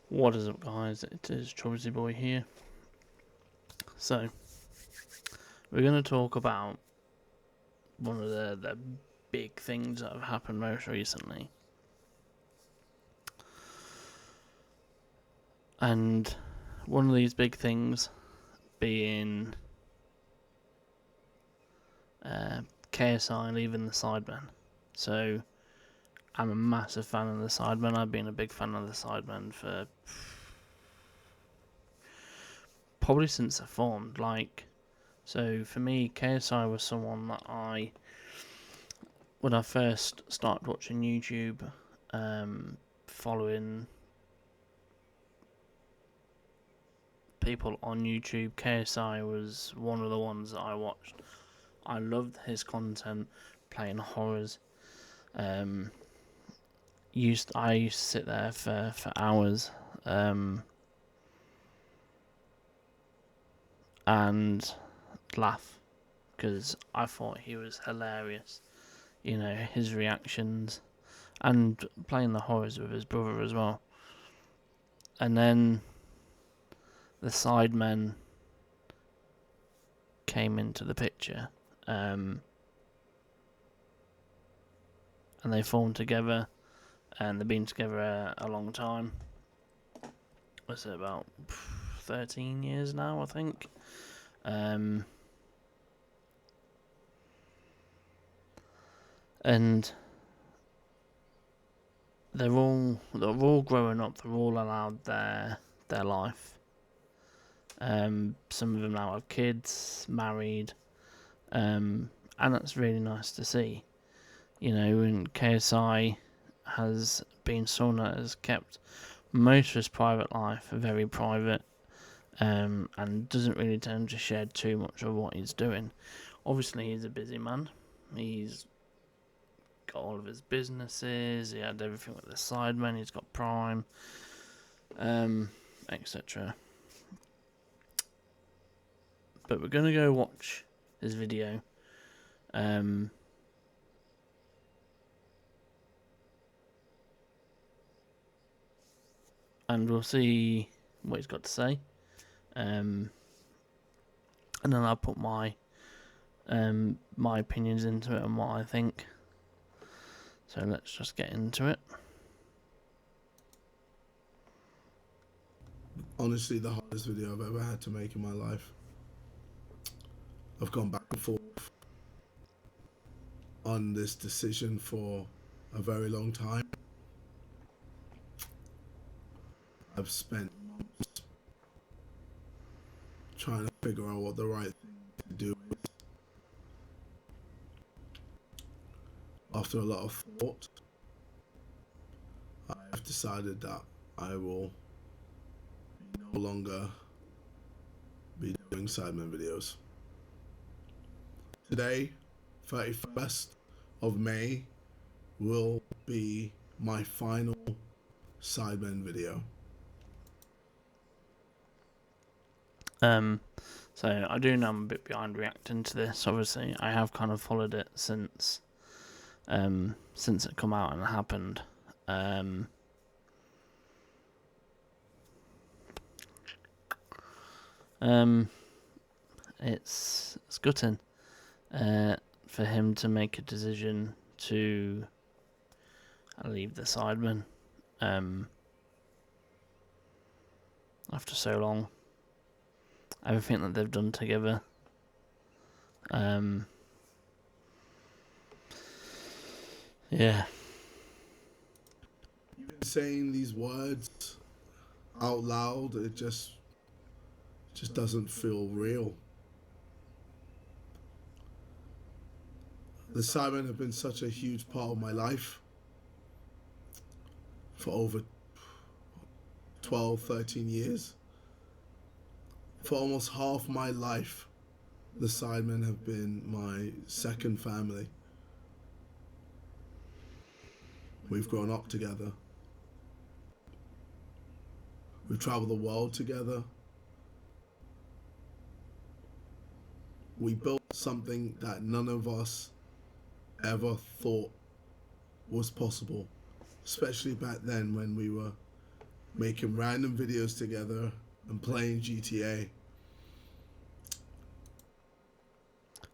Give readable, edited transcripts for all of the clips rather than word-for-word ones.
What is up, guys? It is Troublesy Boy here. So, we're going to talk about one of the big things that have happened most recently. And one of these big things being KSI leaving the Sidemen. So, I'm a massive fan of the Sidemen. I've been a big fan of the Sidemen for probably since they formed. So for me, KSI was someone that when I first started watching YouTube, following people on YouTube, KSI was one of the ones that I watched. I loved his content, playing horrors. I used to sit there for hours, and laugh because I thought he was hilarious. You know, his reactions and playing the horrors with his brother as well. And then the Sidemen came into the picture, and they formed together, and they've been together a long time. What's it, about 13 years now, I think. And they're all growing up. They're all allowed their life. Some of them now have kids, married, and that's really nice to see. You know, and KSI has been someone that has kept most of his private life very private, and doesn't really tend to share too much of what he's doing. Obviously, he's a busy man. He's got all of his businesses. He had everything with the Sidemen. He's got Prime, etc. But we're gonna go watch his video. And we'll see what he's got to say. And then I'll put my opinions into it and what I think. So let's just get into it. Honestly, the hardest video I've ever had to make in my life. I've gone back and forth on this decision for a very long time. I've spent months trying to figure out what the right thing to do is. After a lot of thought, I've decided that I will no longer be doing Sidemen videos. Today, 31st of May, will be my final Sidemen video. So I do know I'm a bit behind reacting to this. Obviously, I have kind of followed it since it come out and happened. It's gutting for him to make a decision to leave the Sidemen after so long. Everything that they've done together. Yeah. Even saying these words out loud, it just doesn't feel real. The Sidemen have been such a huge part of my life for over 12, 13 years. For almost half my life, the Sidemen have been my second family. We've grown up together. We've traveled the world together. We built something that none of us ever thought was possible, especially back then when we were making random videos together and playing GTA.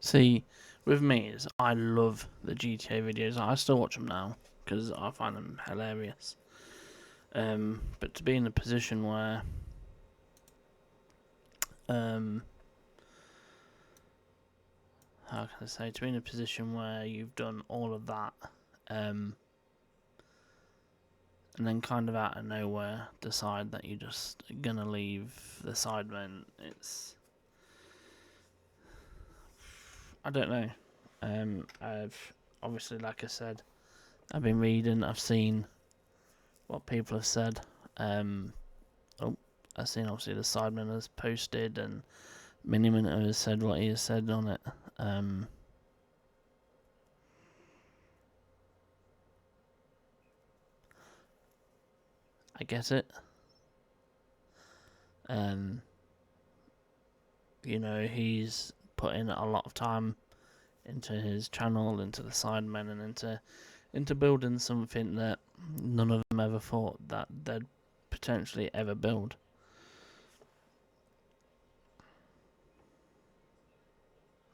See, with me, is I love the GTA videos. I still watch them now because I find them hilarious. But to be in a position where, how can I say, to be in a position where you've done all of that, and then kind of out of nowhere decide that you're just gonna leave the Sidemen, I don't know. I've obviously, like I said, I've been reading, I've seen what people have said. I've seen obviously the Sidemen has posted, and Miniminter has said what he has said on it. I get it. He's put in a lot of time into his channel, into the Sidemen, and into building something that none of them ever thought that they'd potentially ever build.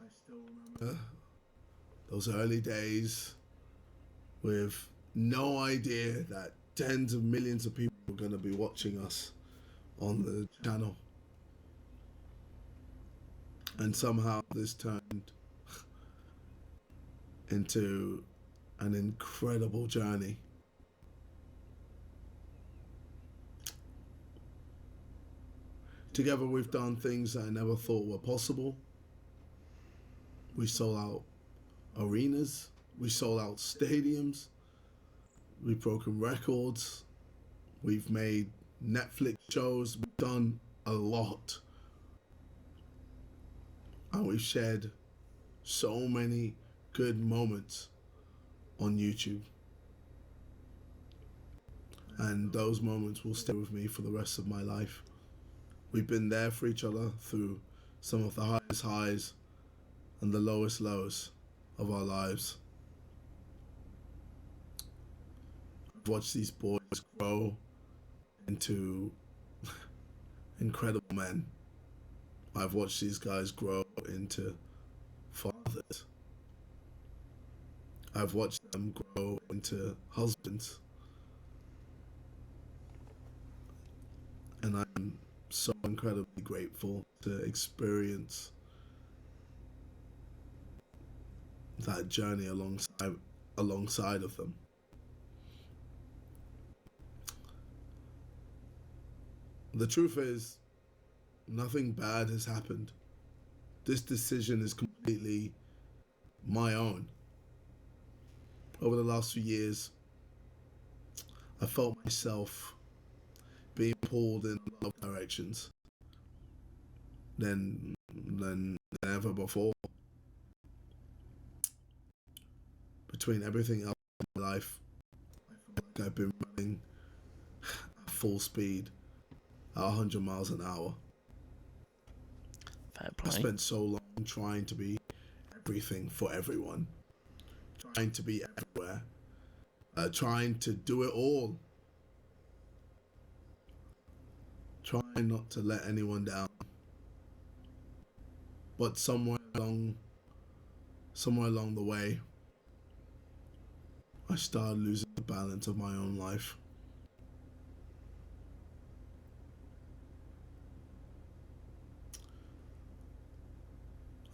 I still remember those early days with no idea that tens of millions of people were going to be watching us on the channel. And somehow this turned into an incredible journey. Together we've done things that I never thought were possible. We sold out arenas, we sold out stadiums, we've broken records, we've made Netflix shows, we've done a lot. And we've shared so many good moments on YouTube. And those moments will stay with me for the rest of my life. We've been there for each other through some of the highest highs and the lowest lows of our lives. I've watched these boys grow into incredible men. I've watched these guys grow into fathers. I've watched them grow into husbands. And I'm so incredibly grateful to experience that journey alongside of them. The truth is, nothing bad has happened. This decision is completely my own. Over the last few years, I felt myself being pulled in a lot of directions than ever before. Between everything else in my life, I feel like I've been running at full speed at 100 miles an hour. Fair I play. spent so long trying to be everything for everyone, trying to be everywhere, trying to do it all, trying not to let anyone down. But somewhere along the way, I started losing the balance of my own life.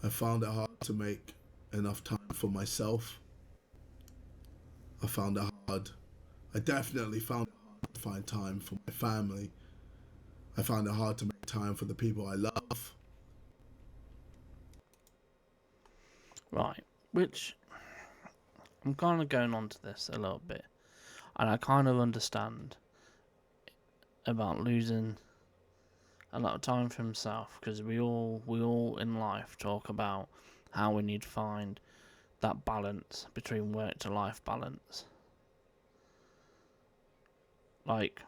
I found it hard to make enough time for myself. I definitely found it hard to find time for my family. I found it hard to make time for the people I love. Right, which I'm kind of going on to this a little bit, and I kind of understand about losing a lot of time for himself, because we all in life talk about how we need to find that balance between work to life balance. Like,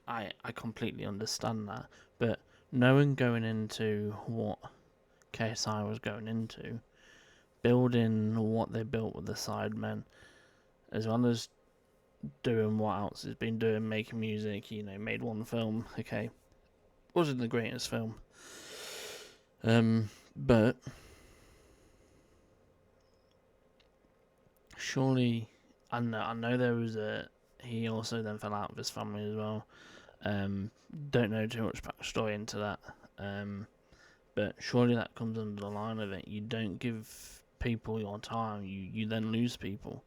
I completely understand that, but knowing going into what KSI was going into, building what they built with the Sidemen, as well as doing what else he's been doing, making music. You know, made one film. Okay, wasn't the greatest film. But surely, I know there was a. He also then fell out with his family as well. Don't know too much backstory into that. But surely that comes under the line of it. You don't give people your time. You then lose people.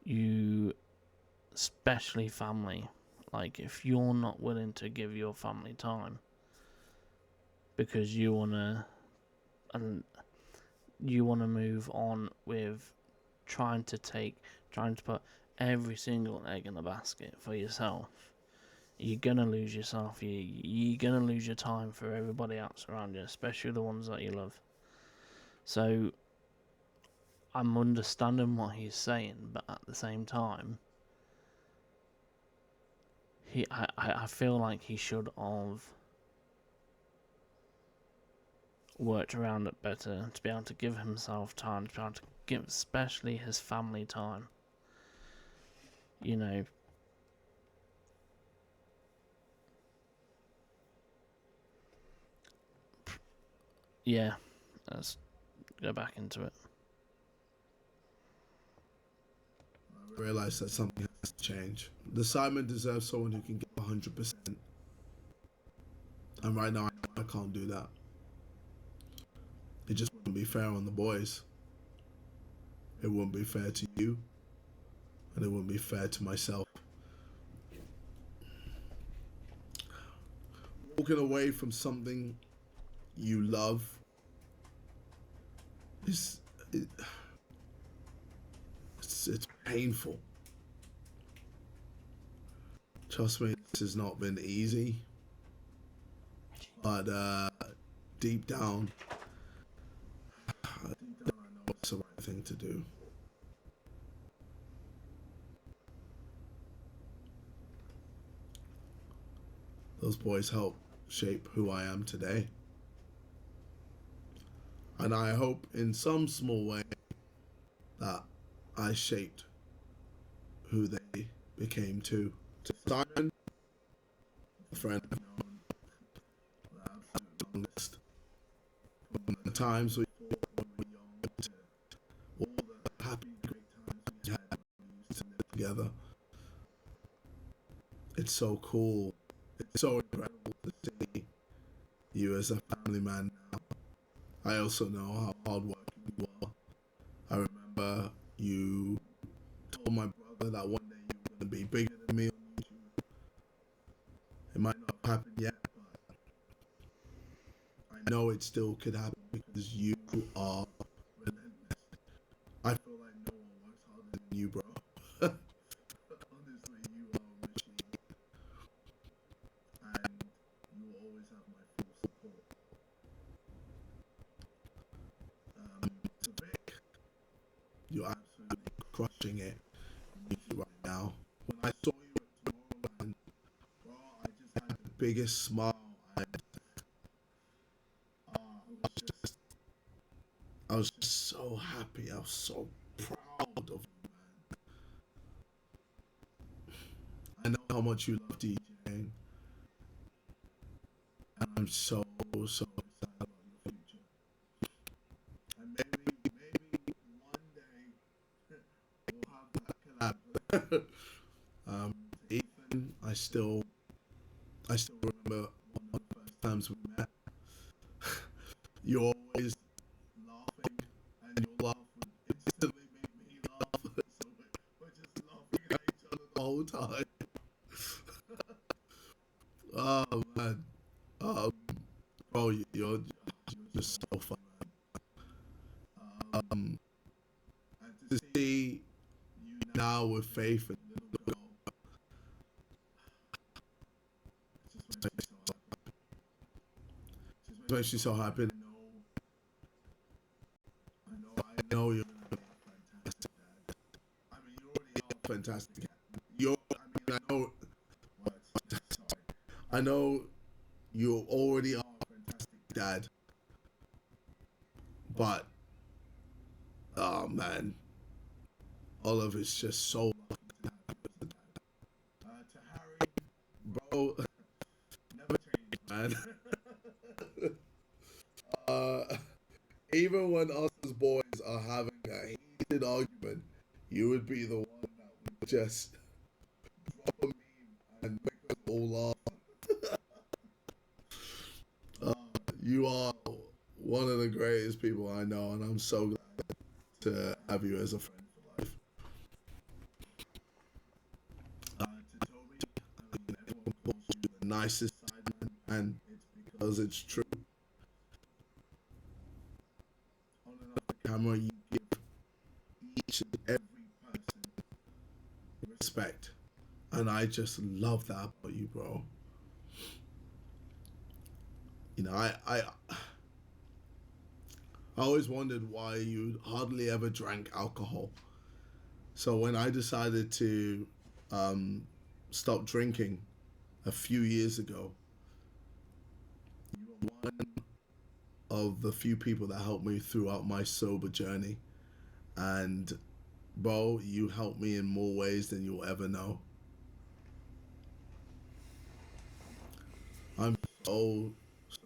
You, especially family. Like if you're not willing to give your family time because you wanna move on with trying to put every single egg in the basket for yourself, you're gonna lose yourself. You're gonna lose your time for everybody else around you, especially the ones that you love. So I'm understanding what he's saying, but at the same time, I feel like he should have worked around it better to be able to give himself time, to be able to give especially his family time. You know, yeah, let's go back into it. I realize that something has to change. The Sidemen deserve someone who can give 100%. And right now, I can't do that. It just wouldn't be fair on the boys. It wouldn't be fair to you. And it wouldn't be fair to myself. Walking away from something you love is it's painful. Trust me, this has not been easy. But deep down, I know it's the right thing to do. Those boys help shape who I am today. And I hope in some small way that I shaped who they became too. To Simon, a friend I've known for the absolute longest. From the times we were young to all the happy, great times we had when we used to live together. It's so cool. It's so incredible to see you as a family man now. I also know how hardworking you are. I remember you told my brother that one day you were going to be bigger than me on YouTube. It might not have happened yet, but I know it still could happen because you are relentless. I feel like no one works harder than you, bro. Honestly, you are a machine. And you will always have my full support. To Vic, you're absolutely crushing it right now. When I saw you at Tomorrowland, bro, I just had the biggest smile. I was just so happy. I was so proud of you, man. I know how much you love DJing, and I'm so excited about your future. And maybe one day we'll have that collab. Ethan, I still remember one of the first times we met. You're always laughing, and your laugh would instantly make me laugh. So we're just laughing at each other the whole time. Oh man, bro, you're just so fun. And to see you now with Faith and little girl, it just makes me so happy. I know you're gonna be a fantastic dad. I mean, you already are fantastic. I know you already are a fantastic dad. But oh man, Olive is just so to Harry, bro. Never change, man. uh, Even when us as boys are having a heated argument, you would be the one that would just drop a meme and make us all laugh. Uh, you are one of the greatest people I know, and I'm so glad to have you as a friend for life. To Toby, I mean, everyone calls you the nicest sideman, and it's because it's true. On and off the camera, you give each and every person respect, and I just love that about you, bro. You know, I always wondered why you hardly ever drank alcohol. So when I decided to um, stop drinking a few years ago, you were one of the few people that helped me throughout my sober journey. And bro, you helped me in more ways than you'll ever know. I'm so,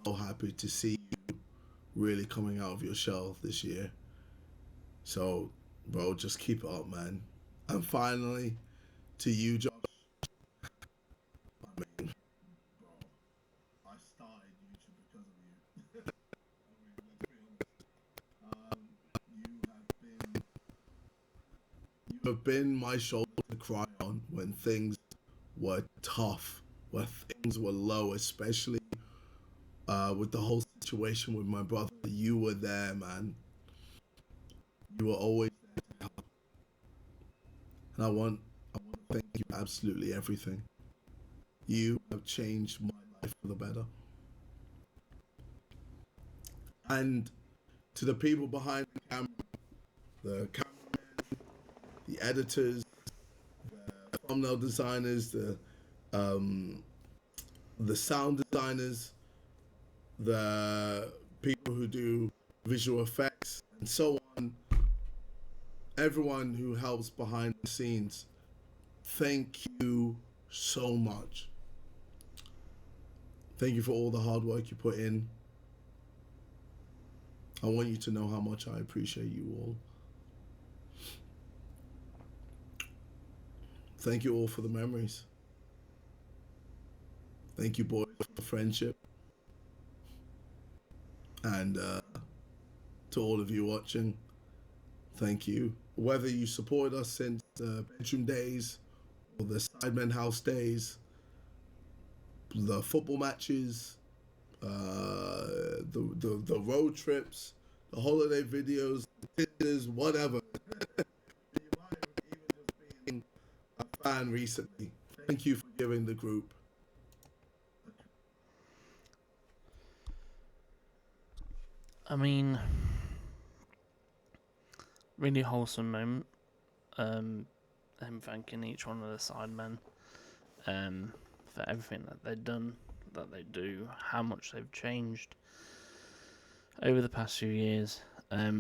so happy to see you really coming out of your shell this year. So, bro, just keep it up, man. And finally, to you, Josh. I mean, bro, I started YouTube because of you. I mean, let's be honest. You have been my shoulder to cry on when things were tough, when things were low, especially with the whole situation with my brother. You were there, man. You were always there to help. And I want to thank you for absolutely everything. You have changed my life for the better. And to the people behind the camera, the cameramen, the editors, the thumbnail designers, um, the sound designers, the people who do visual effects, and so on. Everyone who helps behind the scenes, thank you so much. Thank you for all the hard work you put in. I want you to know how much I appreciate you all. Thank you all for the memories. Thank you, boys, for the friendship. And to all of you watching, thank you. Whether you supported us since the bedroom days or the Sidemen House days, the football matches, the road trips, the holiday videos, the dinners, whatever. You might have even just been a fan recently. Thank you for giving the group. I mean, really wholesome moment. Him thanking each one of the sidemen for everything that they've done, that they do, how much they've changed over the past few years. I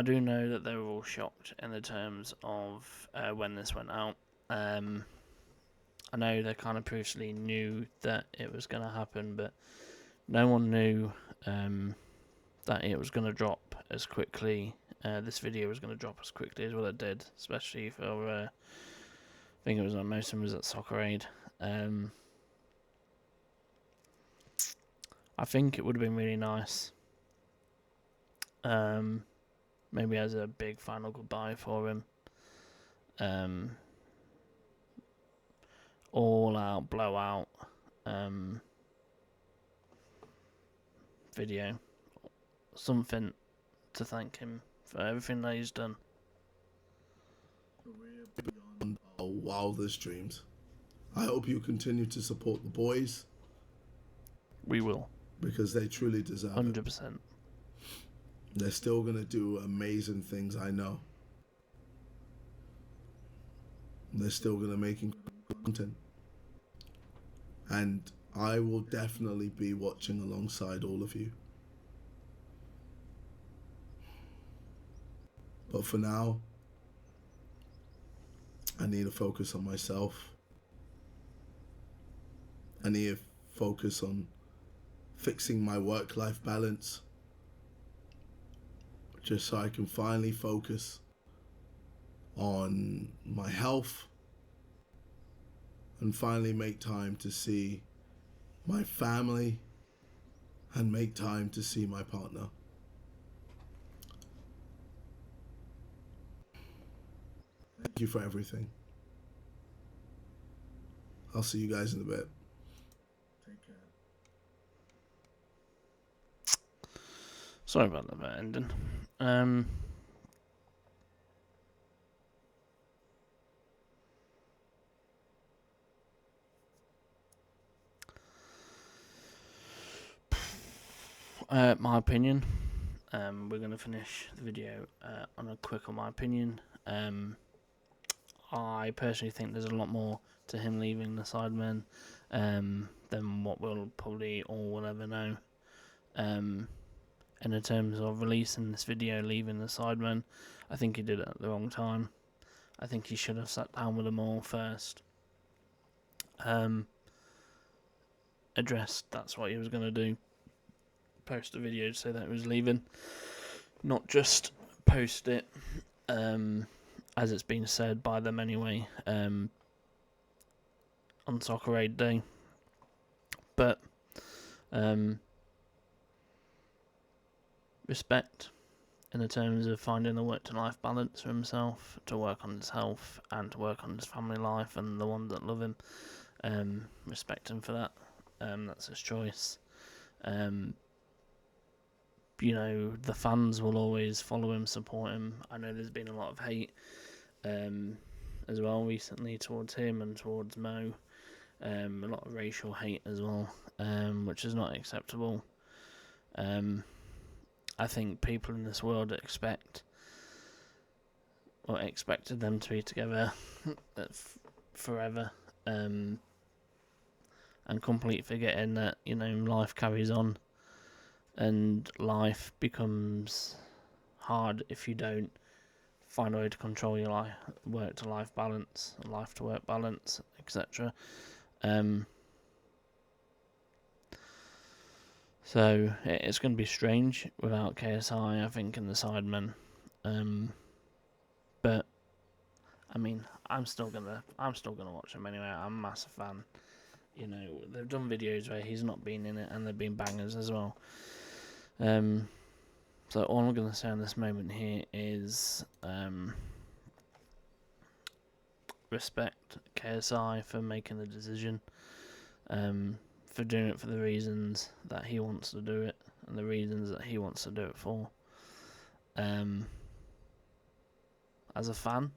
do know that they were all shocked in the terms of when this went out. I know they kind of previously knew that it was going to happen, but no one knew that it was going to drop as quickly. This video was going to drop as quickly as what it did, especially for I think it was on most of them was at Soccer Aid. I think it would have been really nice. Maybe as a big final goodbye for him. All out blowout video, something to thank him for everything that he's done. Beyond our wildest dreams. I hope you continue to support the boys. We will, because they truly deserve 100%. They're still gonna do amazing things, I know. They're still gonna make incredible content. And I will definitely be watching alongside all of you. But for now, I need to focus on myself. I need to focus on fixing my work-life balance, just so I can finally focus on my health and finally make time to see my family and make time to see my partner. Thank you for everything. I'll see you guys in a bit. Take care. Sorry about that bad ending. My opinion. We're going to finish the video on a quick on my opinion. I personally think there's a lot more to him leaving the Sidemen than what we'll probably all will ever know. And in terms of releasing this video, leaving the Sidemen, I think he did it at the wrong time. I think he should have sat down with them all first. Addressed that's what he was going to do. Post a video to say that he was leaving. Not just post it, as it's been said by them anyway, on Soccer Aid Day. But respect in the terms of finding a work-to-life balance for himself, to work on his health and to work on his family life and the ones that love him. Respect him for that. That's his choice. You know, the fans will always follow him, support him. I know there's been a lot of hate as well recently towards him and towards Mo. A lot of racial hate as well, which is not acceptable. I think people in this world expected them to be together forever, and completely forgetting that, you know, life carries on, and life becomes hard if you don't find a way to control your life, work-to-life balance, life-to-work balance, etc. So it's going to be strange without KSI, I think, in the Sidemen. But I mean, I'm still gonna watch him anyway. I'm a massive fan. You know, they've done videos where he's not been in it, and they've been bangers as well. So all I'm gonna say on this moment here is respect KSI for making the decision. For doing it for the reasons that he wants to do it and the reasons that he wants to do it for. As a fan,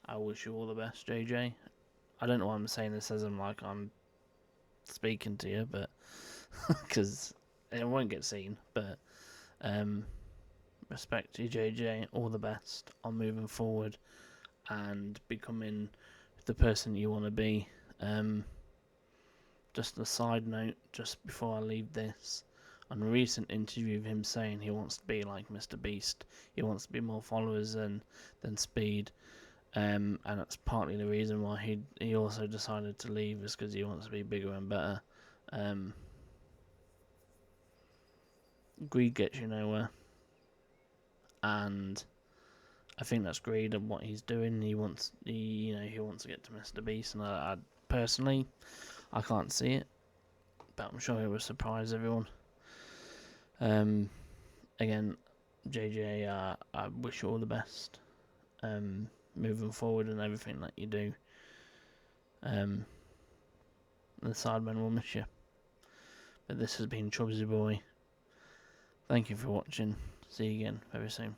I wish you all the best, JJ. I don't know why I'm saying this as I'm speaking to you, but because it won't get seen. But respect to you, JJ. All the best on moving forward and becoming the person you want to be. Just a side note, just before I leave this, on a recent interview of him saying he wants to be like Mr. Beast, he wants to be more followers than Speed, and that's partly the reason why he also decided to leave, is because he wants to be bigger and better. Greed gets you nowhere, and I think that's greed of what he's doing. He wants to get to Mr. Beast, and I personally, I can't see it, but I'm sure it will surprise everyone. Again, JJ, I wish you all the best, moving forward and everything that you do. The Sidemen will miss you. But this has been Chubsy Boy. Thank you for watching. See you again very soon.